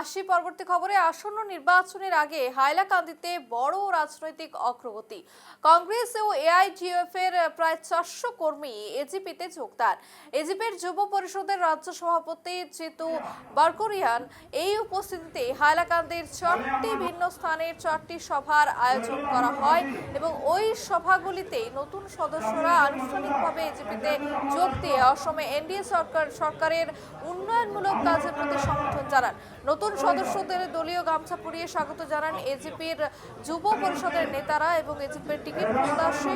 আসি পরবর্তী খবরে। আসন্ন নির্বাচনের আগে হাইলাকান্দিতে বড় রাজনৈতিক অগ্রগতি। কংগ্রেস ও এআইডিএফ এর প্রায় 400 কর্মী এজিপিতে যোগদান। এজিপির যুব পরিষদের রাজ্য সভাপতি জিতু বারকরিয়ান এই উপস্থিতিতে হাইলাকান্দির 4টি ভিন্ন স্থানের 4টি সভার আয়োজন করা হয় এবং ওই সভাগুলিতে নতুন সদস্যরা আনুষ্ঠানিকভাবে এজিপিতে যোগ দিয়ে অসমে এনডিএ সরকারের উন্নয়নমূলক কাজের প্রতি সমর্থন জানান। নতুন সদস্যদের দলীয় গামছা পরিয়ে স্বাগত জানান এজিপির যুব পরিষদের নেতারা এবং এজিপির টিকিট প্রত্যাশী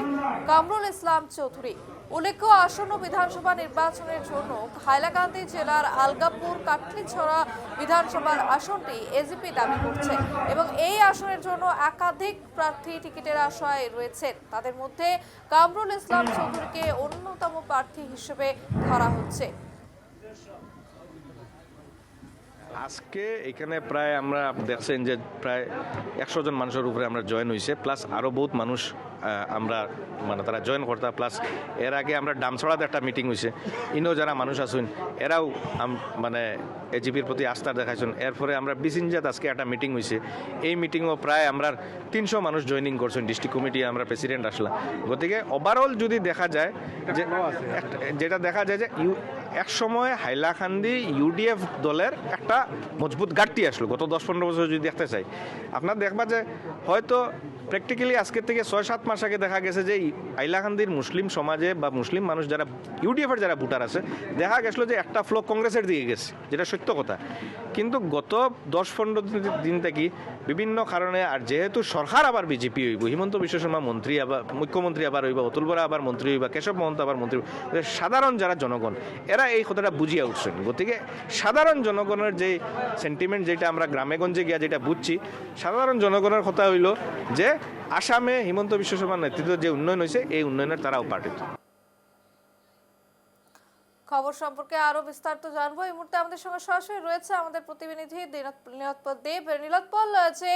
কামরুল ইসলাম চৌধুরী। উল্লেখ্য, আসন্ন বিধানসভা নির্বাচনের জন্য হাইলাকান্দি জেলার আলগাপুর কাটলিছড়া বিধানসভার আসনটি এজিপি দাবি করছে এবং এই আসনের জন্য একাধিক প্রার্থী টিকিটের আশায় রয়েছেন। তাদের মধ্যে কামরুল ইসলাম চৌধুরীকে অন্যতম প্রার্থী হিসেবে ধরা হচ্ছে। আজকে এখানে প্রায় আমরা দেখছেন যে প্রায় 100 জন মানুষের উপরে আমরা জয়েন হয়েছে, প্লাস আরও বহুত মানুষ আমরা মানে তারা জয়েন করতা। প্লাস এর আগে আমরা ডামছড়াতে একটা মিটিং হয়েছে, ইনও যারা মানুষ আছেন এরাও মানে এজিপির প্রতি আস্থা দেখাইছেন। এরপরে আমরা বিসিনজাত আজকে একটা মিটিং হয়েছে, এই মিটিংও প্রায় আমরা 300 মানুষ জয়েনিং করছেন। ডিস্ট্রিক্ট কমিটি আমরা প্রেসিডেন্ট আসলাম। গতিকে ওভারঅল যদি দেখা যায় যে যেটা দেখা যায় যে এক সময় হাইলাকান্দি ইউডিএফ দলের একটা মজবুত ঘাটতি আসলো গত 10-15 বছর যদি দেখতে চাই। আপনার দেখবা যে হয়তো প্র্যাকটিক্যালি আজকের থেকে 6-7 মাস আগে দেখা গেছে যে হাইলাকান্দির মুসলিম সমাজে বা মুসলিম মানুষ যারা ইউডিএফের যারা ভোটার আছে দেখা গেছিলো যে একটা ফ্লো কংগ্রেসের দিকে গেছে, যেটা সত্য কথা। কিন্তু গত 10-15 দিন থেকে বিভিন্ন কারণে, আর যেহেতু সরকার আবার বিজেপি হইব, হিমন্ত বিশ্ব শর্মা মন্ত্রী আবার মুখ্যমন্ত্রী আবার হইবা, অতুল বরা আবার মন্ত্রী হইবা, কেশব মহন্ত আবার মন্ত্রী, সাধারণ যারা জনগণ এরা এই কথাটা বুঝিয়া উঠছেন। গতিকে সাধারণ জনগণের যে সেন্টিমেন্ট, যেটা আমরা গ্রামেগঞ্জে গিয়া যেটা বুঝছি, সাধারণ জনগণের কথা হইল যে আসামে হিমন্ত বিশ্ব শর্মার নেতৃত্বে যে উন্নয়ন হয়েছে এই উন্নয়নের তারাও পার্টিত। খবর সম্পর্কে আরো বিস্তারিত জানবো। এই মুহূর্তে আমাদের সঙ্গে সরাসরি রয়েছে আমাদের প্রতিনিধি নীলাৎপল দেব। নীলাৎপল, যে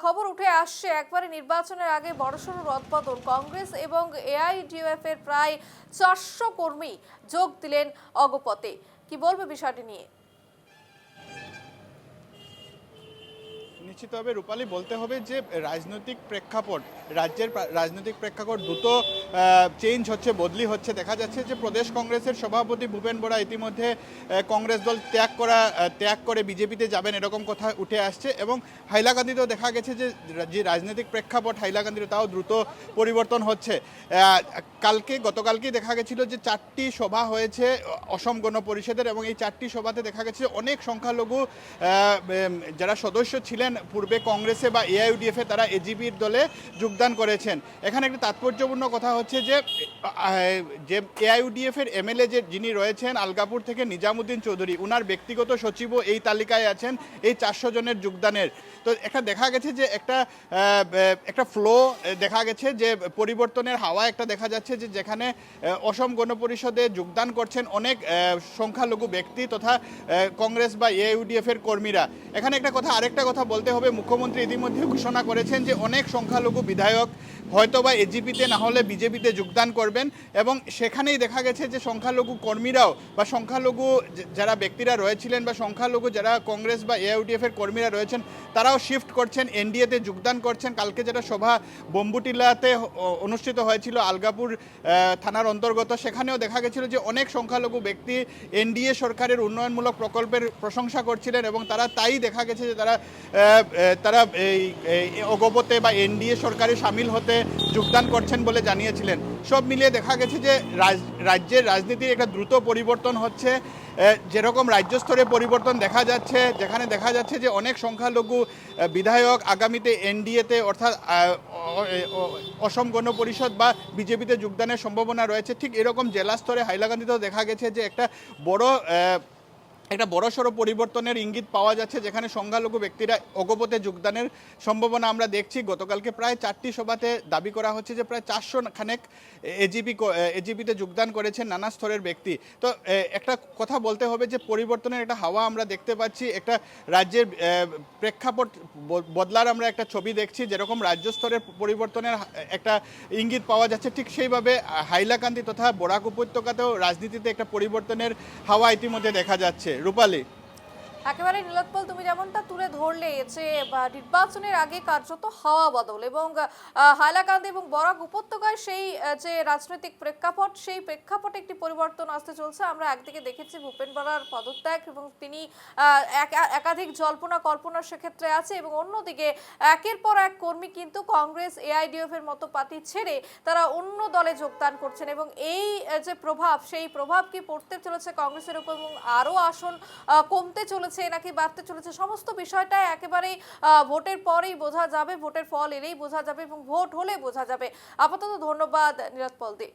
খবর উঠে আসছে একবারে নির্বাচনের আগে বড়সড় রদবদল, কংগ্রেস এবং এআইডিএফ এর প্রায় 400 কর্মী যোগ দিলেন অগপতে, কি বলবে বিষয়টি নিয়ে? নিশ্চিতভাবে রূপালী, বলতে হবে যে রাজনৈতিক প্রেক্ষাপট, রাজ্যের রাজনৈতিক প্রেক্ষাপট দ্রুত চেঞ্জ হচ্ছে, বদলি হচ্ছে। দেখা যাচ্ছে যে প্রদেশ কংগ্রেসের সভাপতি ভূপেন বরা ইতিমধ্যে কংগ্রেস দল ত্যাগ করে বিজেপিতে যাবেন, এরকম কথা উঠে আসছে। এবং হাইলাকান্দিতেও দেখা গেছে যে রাজনৈতিক প্রেক্ষাপট হাইলাকান্দিতে তাও দ্রুত পরিবর্তন হচ্ছে। গতকালকেই দেখা গেছিল যে 4টি সভা হয়েছে অসম গণ পরিষদের, এবং এই 4টি সভাতে দেখা গেছে অনেক সংখ্যালঘু যারা সদস্য ছিলেন পূর্বে কংগ্রেসে বা এআইইউডিএফে, তারা এজিপির দলে যোগদান করেছেন। এখানে একটি তাৎপর্যপূর্ণ কথা হচ্ছে যে এআইইউডিএফ এর এমএলএ যিনি রয়েছেন আলগাপুর থেকে নিজামুদ্দিন চৌধুরী, উনার ব্যক্তিগত সচিবও এই তালিকায় আছেন এই 400 জনের যোগদানের। তো একটা দেখা গেছে যে একটা ফ্লো দেখা গেছে, যে পরিবর্তনের হাওয়া একটা দেখা যাচ্ছে, যে যেখানে অসম গণ পরিষদে যোগদান করছেন অনেক সংখ্যালঘু ব্যক্তি তথা কংগ্রেস বা এআইইউডিএফ এর কর্মীরা। এখানে আরেকটা কথা বলতে হবে, মুখ্যমন্ত্রী ইতিমধ্যে ঘোষণা করেছেন যে অনেক সংখ্যালঘু বিধায়ক হয়তো বা এজিপিতে না হলে বিজেপিতে যোগদান করবেন, এবং সেখানেই দেখা গেছে যে সংখ্যালঘু কর্মীরাও বা সংখ্যালঘু যারা ব্যক্তিরা রয়েছিলেন বা সংখ্যালঘু যারা কংগ্রেস বা এআইইউডিএফ এর কর্মীরা রয়েছেন তারাও শিফট করছেন, এনডিএতে যোগদান করছেন। কালকে যেটা সভা বম্বুটিলাতে অনুষ্ঠিত হয়েছিল আলগাপুর থানার অন্তর্গত, সেখানেও দেখা গেছিল যে অনেক সংখ্যালঘু ব্যক্তি এনডিএ সরকারের উন্নয়নমূলক প্রকল্পের প্রশংসা করছিলেন, এবং তাই দেখা গেছে যে তারা এই অগপতে বা এনডিএ সরকারে সামিল হতে যোগদান করছেন বলে জানিয়েছিলেন। সব মিলিয়ে দেখা গেছে যে রাজ্যের রাজনীতির একটা দ্রুত পরিবর্তন হচ্ছে। যেরকম রাজ্য স্তরে পরিবর্তন দেখা যাচ্ছে, যেখানে দেখা যাচ্ছে যে অনেক সংখ্যালঘু বিধায়ক আগামীতে এনডিএতে অর্থাৎ অসম গণ পরিষদ বা বিজেপিতে যোগদানের সম্ভাবনা রয়েছে, ঠিক এরকম জেলা স্তরে হাইলাকান্দিতেও দেখা গেছে যে একটা বড়সড় পরিবর্তনের ইঙ্গিত পাওয়া যাচ্ছে, যেখানে সংখ্যালঘু ব্যক্তিরা অগপতে যোগদানের সম্ভাবনা আমরা দেখছি। গতকালকে প্রায় 4টি সভাতে দাবি করা হচ্ছে যে প্রায় 400 খানেক এজিপিতে যোগদান করেছেন নানা স্তরের ব্যক্তি। তো একটা কথা বলতে হবে যে পরিবর্তনের একটা হাওয়া আমরা দেখতে পাচ্ছি, একটা রাজ্যের প্রেক্ষাপট বদলার আমরা একটা ছবি দেখছি। যেরকম রাজ্য স্তরের পরিবর্তনের একটা ইঙ্গিত পাওয়া যাচ্ছে, ঠিক সেইভাবে হাইলাকান্দি তথা বরাক উপত্যকাতেও রাজনীতিতে একটা পরিবর্তনের হাওয়া ইতিমধ্যে দেখা যাচ্ছে। রূপালী। একেবারে নীলোৎপল, তুমি যেমনটা তুলে ধরলে যে নির্বাচনের আগে কার্যত হাওয়া বদল এবং হাইলাকান্দি এবং বরাক উপত্যকায় সেই যে রাজনৈতিক প্রেক্ষাপট, সেই প্রেক্ষাপটে একটি পরিবর্তন আসতে চলছে। আমরা একদিকে দেখেছি ভূপেন বরার পদত্যাগ এবং তিনি একাধিক জল্পনা কল্পনা সেক্ষেত্রে আছে, এবং অন্যদিকে একের পর এক কর্মী কিন্তু কংগ্রেস এআইডিএফ এর মতো পার্টি ছেড়ে তারা অন্য দলে যোগদান করছেন, এবং এই যে প্রভাব, সেই প্রভাব কি পড়তে চলেছে কংগ্রেসের উপর, এবং আরো আসন কমতে চলেছে নাকি বাড়তে চলেছে, সমস্ত বিষয়টা একেবারে ভোটের পরেই বোঝা যাবে, ভোটের ফল এলেই বোঝা যাবে এবং ভোট হলে বোঝা যাবে। আপাতত ধন্যবাদ নীলোৎপল দে।